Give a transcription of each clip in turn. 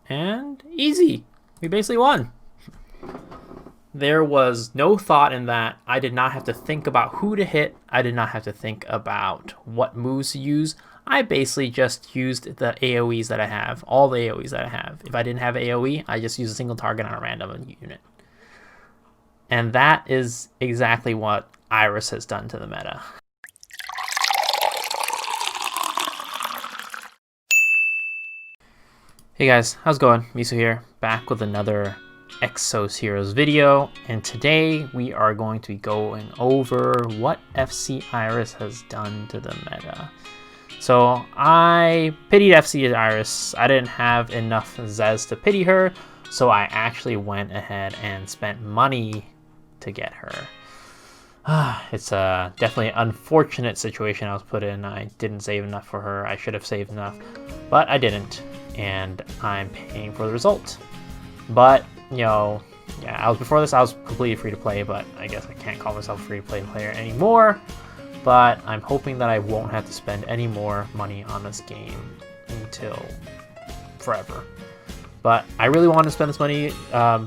and easy. We basically won. There was no thought in that. I did not have to think about who to hit. I did not have to think about what moves to use. I basically just used the AoEs that I have, all the AoEs that I have. If I didn't have AoE, I just use a single target on a random unit. And that is exactly what Iris has done to the meta. Hey guys, how's it going? Miso here, back with another Exos Heroes video, and today we are going to be going over what FC Iris has done to the meta. So I pitied FC Iris. I didn't have enough Zez to pity her, so I actually went ahead and spent money to get her. It's a definitely unfortunate situation I was put in. I didn't save enough for her. I should have saved enough, but I didn't, and I'm paying for the result. But you know, yeah, before this I was completely free to play, but I guess I can't call myself a free to play player anymore. But I'm hoping that I won't have to spend any more money on this game until forever. But I really want to spend this money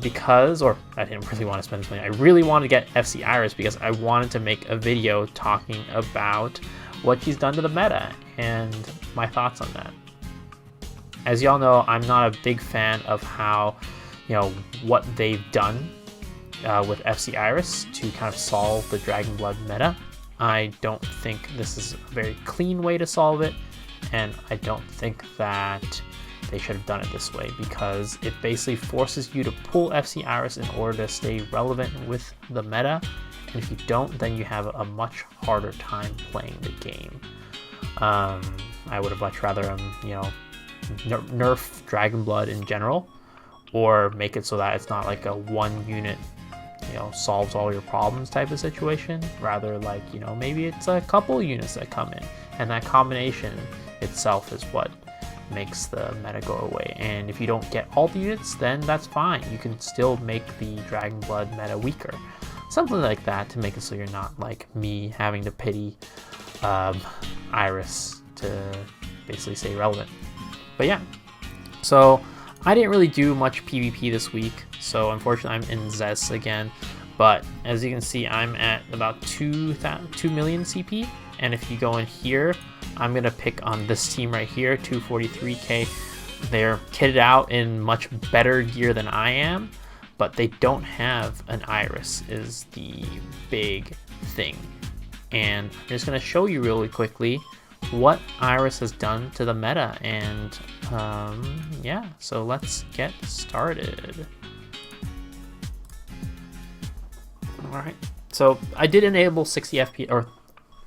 because, or I didn't really want to spend this money, I really wanted to get FC Iris because I wanted to make a video talking about what she's done to the meta and my thoughts on that. As y'all know, I'm not a big fan of how, what they've done with FC Iris to kind of solve the Dragon Blood meta. I don't think this is a very clean way to solve it, and I don't think that they should have done it this way because it basically forces you to pull FC Iris in order to stay relevant with the meta, and if you don't, then you have a much harder time playing the game. I would have much rather nerf Dragon Blood in general, or make it so that it's not like a one unit solves all your problems type of situation, rather like maybe it's a couple units that come in, and that combination itself is what makes the meta go away. And if you don't get all the units, then that's fine, you can still make the Dragon Blood meta weaker, something like that, to make it so you're not like me having to pity Iris to basically stay relevant. But yeah, so I didn't really do much PvP this week, so unfortunately I'm in Zez again. But as you can see, I'm at about 2 million CP, and if you go in here, I'm gonna pick on this team right here, 243k. They're kitted out in much better gear than I am, but they don't have an Iris is the big thing. And I'm just gonna show you really quickly what Iris has done to the meta, and yeah, so let's get started. Alright, so I did enable 60 FPS, or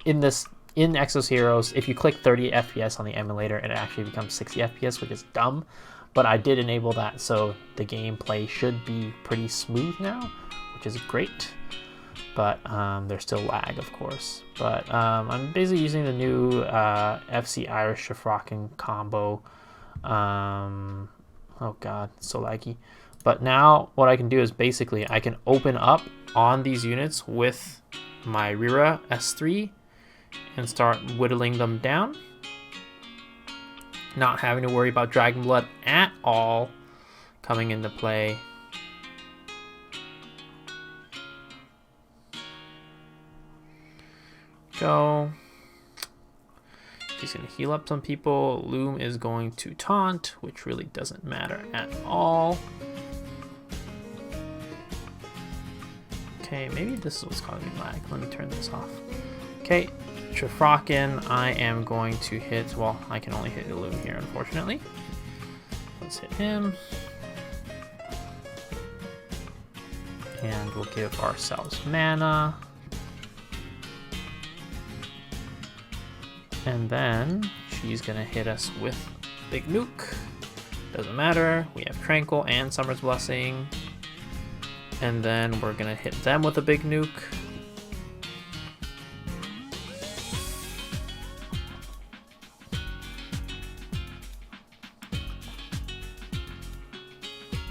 in Exos Heroes, if you click 30 FPS on the emulator, it actually becomes 60 FPS, which is dumb, but I did enable that, so the gameplay should be pretty smooth now, which is great. But there's still lag, of course. But I'm basically using the new FC Irish Shifraken combo. Oh god, it's so laggy. But now what I can do is basically I can open up on these units with my Rira S3 and start whittling them down, not having to worry about Dragon Blood at all coming into play. Go. He's going to heal up some people. Loom is going to taunt, which really doesn't matter at all. Okay, maybe this is what's causing lag. Let me turn this off. Okay, Shifraken, I am going to hit, well, I can only hit Loom here, unfortunately. Let's hit him. And we'll give ourselves mana. And then she's gonna hit us with Big Nuke. Doesn't matter, we have Tranquil and Summer's Blessing. And then we're gonna hit them with a Big Nuke.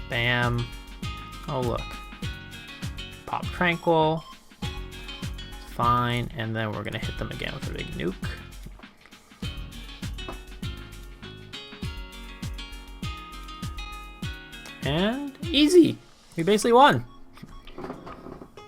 Bam. Oh look. Pop Tranquil. Fine, and then we're gonna hit them again with a Big Nuke. and easy. We basically won.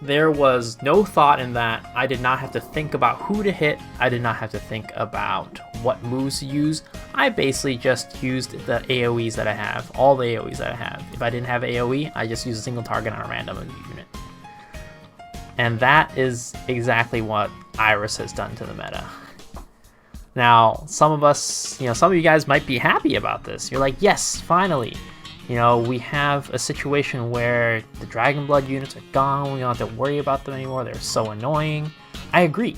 There was no thought in that. I did not have to think about who to hit. I did not have to think about what moves to use. I basically just used the AoEs that I have, all the AoEs that I have. If I didn't have AoE, I just use a single target on a random unit. And that is exactly what Iris has done to the meta. Now, some of us, some of you guys might be happy about this. You're like, yes, finally. We have a situation where the Dragon Blood units are gone. We don't have to worry about them anymore. They're so annoying. I agree.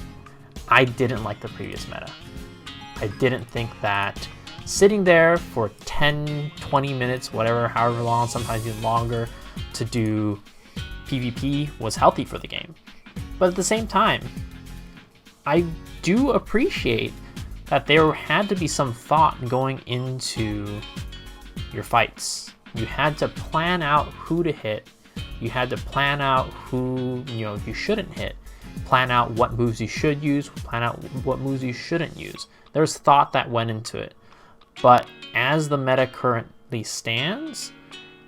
I didn't like the previous meta. I didn't think that sitting there for 10, 20 minutes, whatever, however long, sometimes even longer, to do PvP was healthy for the game. But at the same time, I do appreciate that there had to be some thought going into your fights. You had to plan out who to hit. You had to plan out who you shouldn't hit. Plan out what moves you should use. Plan out what moves you shouldn't use. There's thought that went into it. But as the meta currently stands,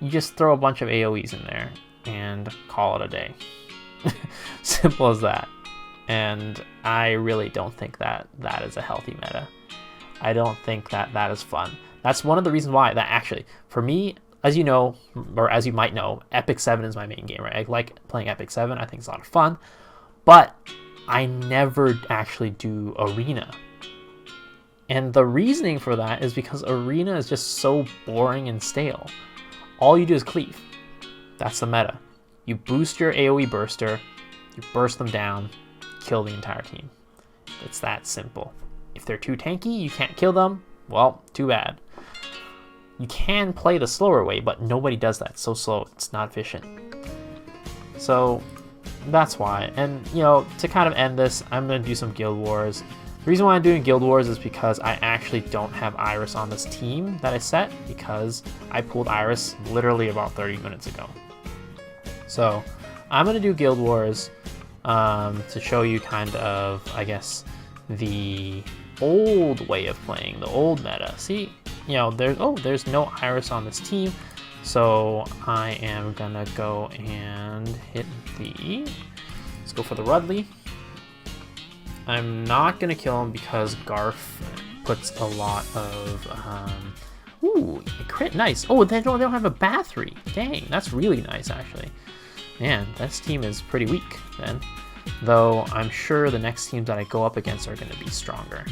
you just throw a bunch of AoEs in there and call it a day. Simple as that. And I really don't think that that is a healthy meta. I don't think that that is fun. That's one of the reasons why that actually, for me, as you know, or as you might know, Epic 7 is my main game, right? I like playing Epic 7. I think it's a lot of fun. But I never actually do Arena. And the reasoning for that is because Arena is just so boring and stale. All you do is cleave. That's the meta. You boost your AoE burster, you burst them down, kill the entire team. It's that simple. If they're too tanky, you can't kill them, well, too bad. You can play the slower way, but nobody does that. It's so slow, it's not efficient. So that's why. And to kind of end this, I'm gonna do some Guild Wars. The reason why I'm doing Guild Wars is because I actually don't have Iris on this team that I set, because I pulled Iris literally about 30 minutes ago. So I'm gonna do Guild Wars to show you kind of, I guess, the old way of playing, the old meta. See, there's no Iris on this team, so I am gonna go and hit let's go for the Rudley. I'm not gonna kill him because Garth puts a lot of ooh, a crit, nice. Oh, they don't have a Bathory. Dang, that's really nice actually. Man, this team is pretty weak then. Though I'm sure the next teams that I go up against are going to be stronger.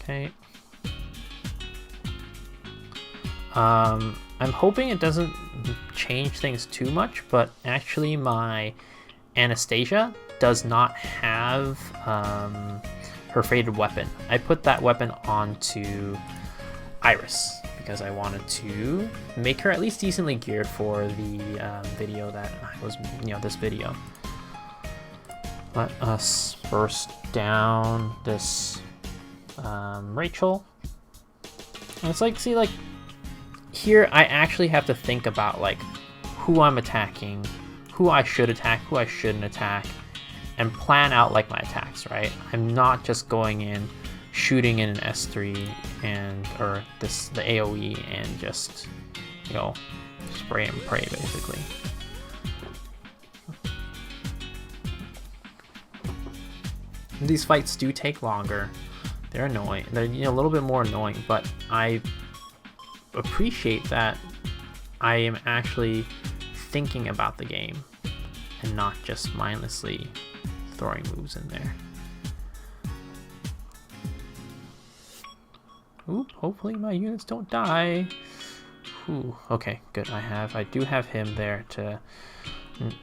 Okay. I'm hoping it doesn't change things too much, but actually my Anastasia does not have her faded weapon. I put that weapon onto Iris because I wanted to make her at least decently geared for the video that was, this video. Let us burst down this Rachel. And it's like, see, like here I actually have to think about like who I'm attacking, who I should attack, who I shouldn't attack, and plan out like my attacks, right? I'm not just going in shooting in an S3 or the AoE and just spray and pray basically. These fights do take longer. They're annoying. They're a little bit more annoying, but I appreciate that I am actually thinking about the game and not just mindlessly throwing moves in there. Oop, hopefully my units don't die. Ooh, okay, good. I do have him there to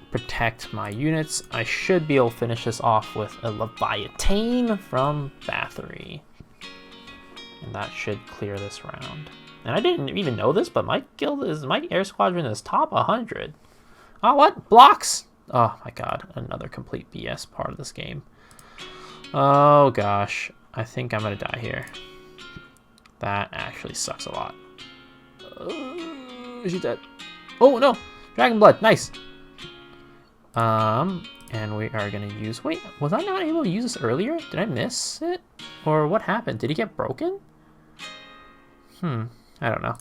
protect my units. I should be able to finish this off with a Leviathan from Bathory. And that should clear this round. And I didn't even know this, but my air squadron is top 100. Oh, what? Blocks! Oh my god, another complete BS part of this game. Oh gosh, I think I'm gonna die here. That actually sucks a lot. She's dead. Oh no! Dragon Blood, nice! And we are gonna use, wait, was I not able to use this earlier? Did I miss it? Or what happened? Did he get broken? I don't know.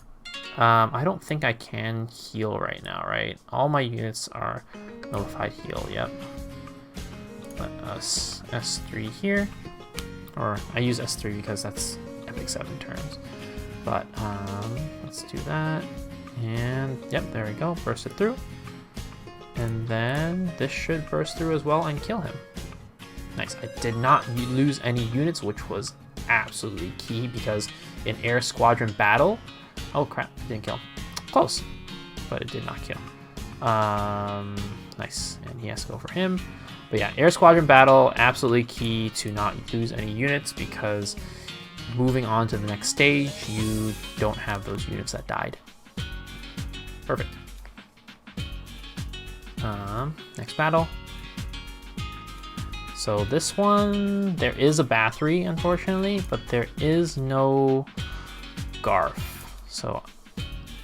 I don't think I can heal right now, right? All my units are nullified heal, yep. Let us S3 here. Or I use S3 because that's epic 7 turns. But let's do that. And yep, there we go, burst it through. And then this should burst through as well and kill him. Nice, I did not lose any units, which was absolutely key because in Air Squadron battle, oh crap, didn't kill. Close, but it did not kill. Nice, and he has to go for him. But yeah, Air Squadron battle, absolutely key to not lose any units because moving on to the next stage, you don't have those units that died. Perfect. Next battle. So this one, there is a Bathory, unfortunately, but there is no Garf. So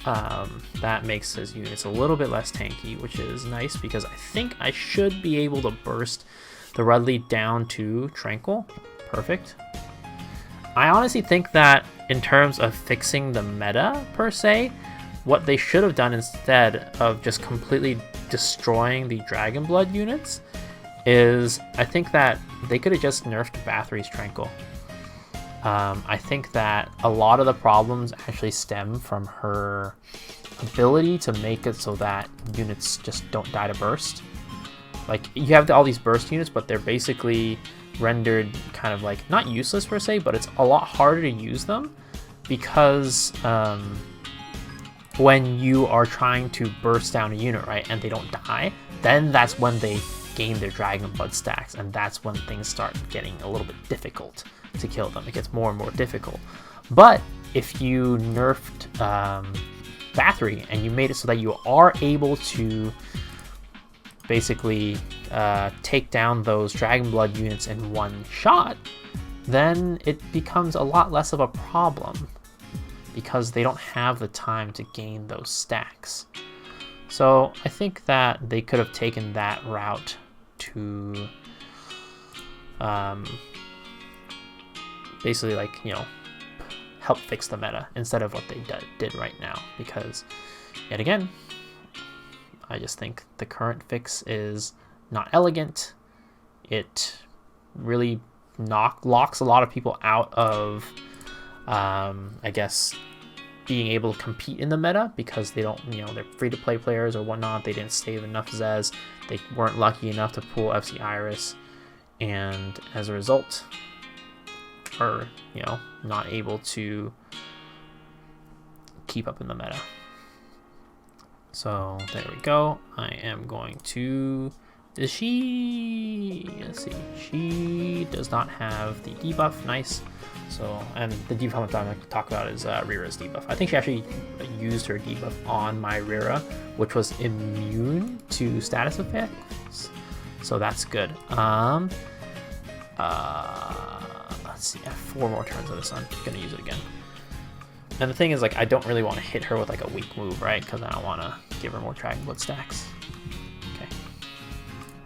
that makes his units a little bit less tanky, which is nice because I think I should be able to burst the Rudley down to Tranquil. Perfect. I honestly think that in terms of fixing the meta, per se, what they should have done instead of just completely destroying the Dragon Blood units is I think that they could have just nerfed Bathory's Tranquil. I think that a lot of the problems actually stem from her ability to make it so that units just don't die to burst. Like, you have all these burst units, but they're basically rendered kind of like, not useless per se, but it's a lot harder to use them because when you are trying to burst down a unit, right, and they don't die, then that's when they gain their Dragon Blood stacks, and that's when things start getting a little bit difficult to kill them. It gets more and more difficult. But if you nerfed Bathory and you made it so that you are able to basically take down those Dragon Blood units in one shot, then it becomes a lot less of a problem because they don't have the time to gain those stacks. So I think that they could have taken that route to basically, like, you know, help fix the meta instead of what they did right now, because yet again, I just think the current fix is not elegant. It really locks a lot of people out of I guess being able to compete in the meta because they don't, you know, they're free-to-play players or whatnot. They didn't save enough Zez. They weren't lucky enough to pull FC Iris, and as a result, are, you know, not able to keep up in the meta. So there we go. I am going to. Does she? Let's see. She does not have the debuff. Nice. So, and the debuff I'm going to talk about is Rira's debuff. I think she actually used her debuff on my Rira, which was immune to status effects. So that's good. Let's see. I have 4 more turns of this. I'm going to use it again. And the thing is, like, I don't really want to hit her with like a weak move, right? Because I don't want to give her more Dragon Blood stacks. Okay.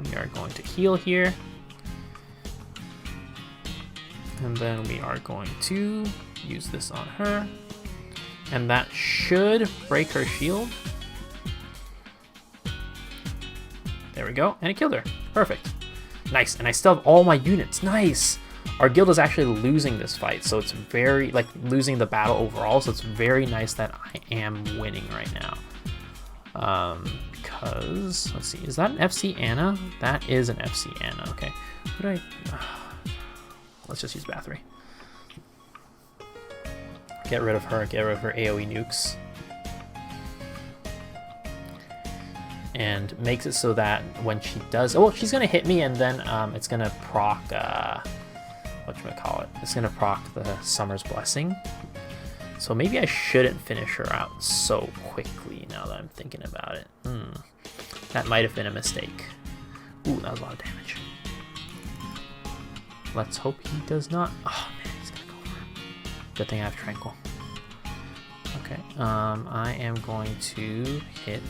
We are going to heal here. And then we are going to use this on her. And that should break her shield. There we go. And it killed her. Perfect. Nice. And I still have all my units. Nice. Our guild is actually losing this fight. So it's very, like, losing the battle overall. So it's very nice that I am winning right now. Because, let's see. Is that an FC Anna? That is an FC Anna. Okay. What do I... Let's just use Bathory. Get rid of her. Get rid of her AoE nukes. And makes it so that when she does... Oh, well, she's going to hit me, and then it's going to proc... whatchamacallit? It's going to proc the Summer's Blessing. So maybe I shouldn't finish her out so quickly now that I'm thinking about it. That might have been a mistake. Ooh, that was a lot of damage. Let's hope he does not. Oh man, he's gonna go for it. Good thing I have Tranquil. Okay, I am going to hit.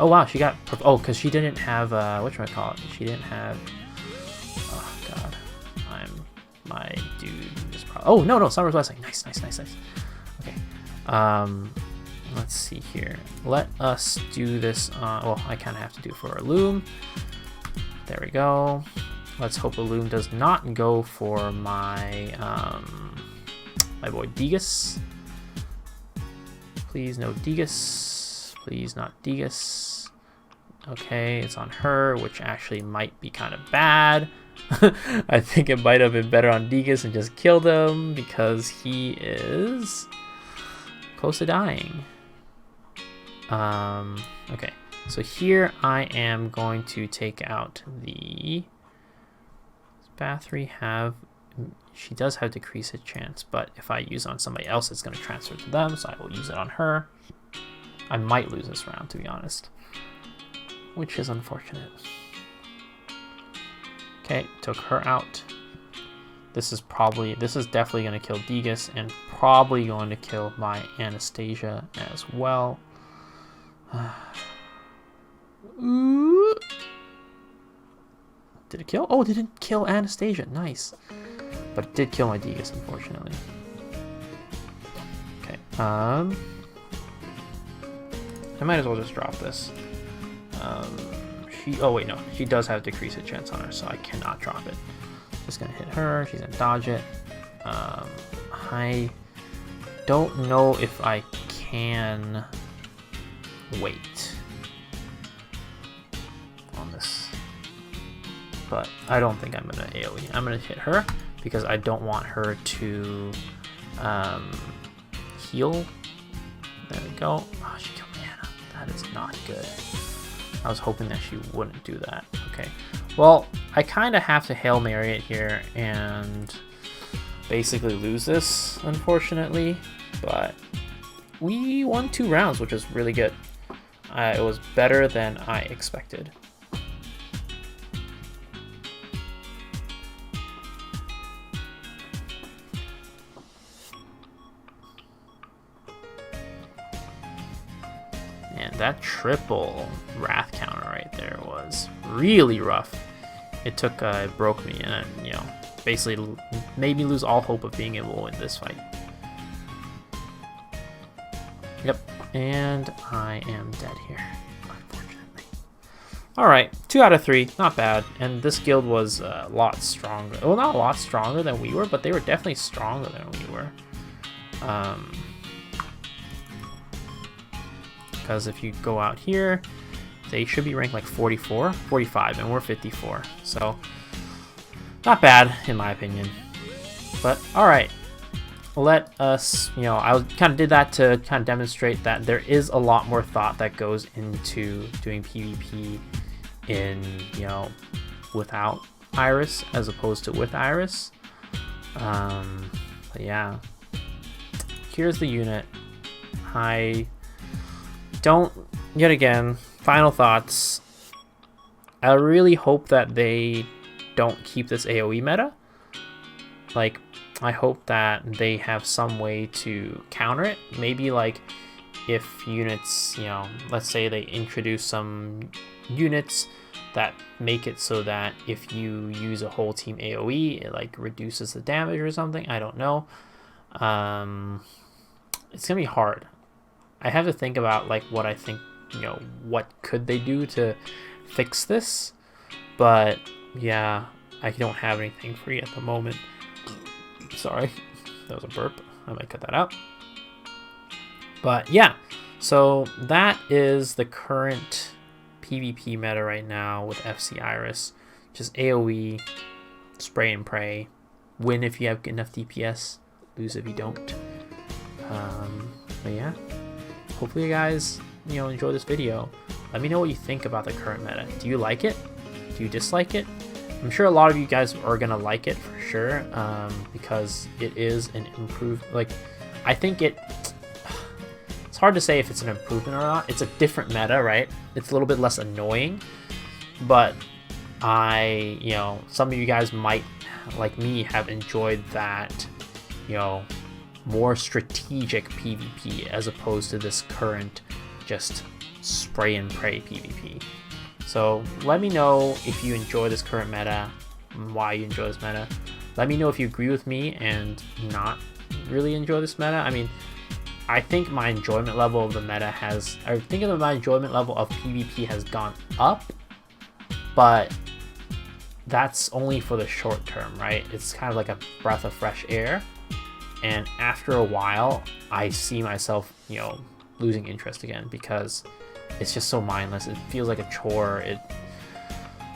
Oh wow, she got. Oh, because she didn't have. Whatchamacallit? She didn't have. Oh god, my dude is probably. Oh no, Summer's Blessing. Nice. Okay, Let's see here. Let us do this. Well, I kind of have to do it for a loom. There we go. Let's hope a loom does not go for my my boy Degas. Please no Degas. Please not Degas. Okay, it's on her, which actually might be kind of bad. I think it might have been better on Degas and just killed him because he is close to dying. Okay, so here I am going to take out the... Does Bathory have... She does have decrease hit chance, but if I use it on somebody else, it's going to transfer to them, so I will use it on her. I might lose this round, to be honest, which is unfortunate. Okay, took her out. This is definitely going to kill Degas and probably going to kill my Anastasia as well. Did it kill? Oh, it didn't kill Anastasia. Nice. But it did kill my Degas, unfortunately. Okay. I might as well just drop this. Oh wait, no. She does have decreased hit chance on her, so I cannot drop it. Just gonna hit her. She's gonna dodge it. I don't know if I can wait on this, but I don't think I'm gonna AoE. I'm gonna hit her because I don't want her to heal. There we go. Oh, she killed Anna. That is not good. I was hoping that she wouldn't do that. Okay. Well, I kind of have to Hail Mary it here and basically lose this, unfortunately. But we won 2 rounds, which is really good. It was better than I expected. And that triple Wrath counter right there was really rough. It broke me and, you know, basically made me lose all hope of being able to win this fight. Yep, and I am dead here, unfortunately. Alright, 2 out of 3, not bad. And this guild was a lot stronger. Well, not a lot stronger than we were, but they were definitely stronger than we were. Because if you go out here, they should be ranked like 44, 45, and we're 54. So, not bad, in my opinion. But, alright. Let us, you know, I kind of did that to kind of demonstrate that there is a lot more thought that goes into doing PvP in, you know, without Iris as opposed to with Iris. But yeah, here's the unit. I don't, yet again, final thoughts. I really hope that they don't keep this AoE meta. Like, I hope that they have some way to counter it. Maybe like if units, you know, let's say they introduce some units that make it so that if you use a whole team AoE, it like reduces the damage or something. I don't know. It's gonna be hard. I have to think about like what I think, you know, what could they do to fix this. But yeah, I don't have anything for you at the moment. Sorry, that was a burp. I might cut that out. But yeah, so that is the current PvP meta right now with FC Iris. Just AoE, spray and pray. Win if you have enough DPS, lose if you don't. But yeah, hopefully you guys, you know, enjoy this video. Let me know what you think about the current meta. Do you like it? Do you dislike it? I'm sure a lot of you guys are gonna like it for sure, because it is an improved. Like, I think it's hard to say if it's an improvement or not. It's a different meta, right? It's a little bit less annoying, but you know, some of you guys might, like me, have enjoyed that, you know, more strategic PvP as opposed to this current just spray and pray PvP. So let me know if you enjoy this current meta, why you enjoy this meta. Let me know if you agree with me and not really enjoy this meta. I mean, I think my enjoyment level of the meta has, I think that my enjoyment level of PvP has gone up, but that's only for the short term, right? It's kind of like a breath of fresh air, and after a while I see myself, you know, losing interest again because it's just so mindless. It feels like a chore.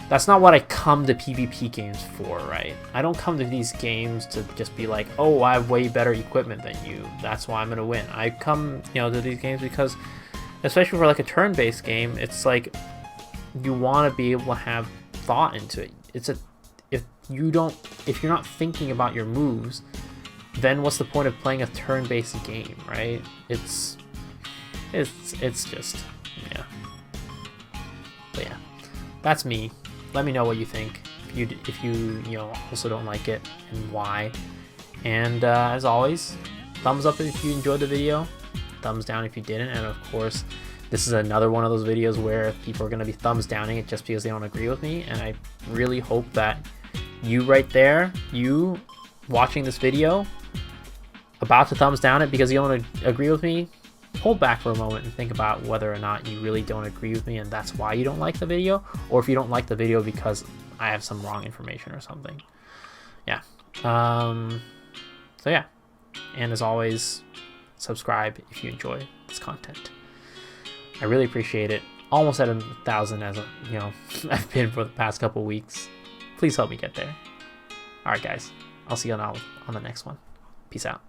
That's not what I come to PvP games for, right? I don't come to these games to just be like, oh, I have way better equipment than you, that's why I'm gonna win. I come, you know, to these games because, especially for like a turn-based game, it's like you want to be able to have thought into it. If you're not thinking about your moves, then what's the point of playing a turn-based game, right? It's just, yeah. But yeah, that's me. Let me know what you think, if you know, also don't like it, and why. And as always, thumbs up if you enjoyed the video, thumbs down if you didn't. And of course, this is another one of those videos where people are going to be thumbs downing it just because they don't agree with me. And I really hope that you right there, you watching this video, about to thumbs down it because you don't agree with me, hold back for a moment and think about whether or not you really don't agree with me and that's why you don't like the video, or if you don't like the video because I have some wrong information or something. Yeah. So yeah. And as always, subscribe if you enjoy this content. I really appreciate it. Almost at 1,000 as you know, I've been for the past couple weeks. Please help me get there. All right, guys. I'll see you on the next one. Peace out.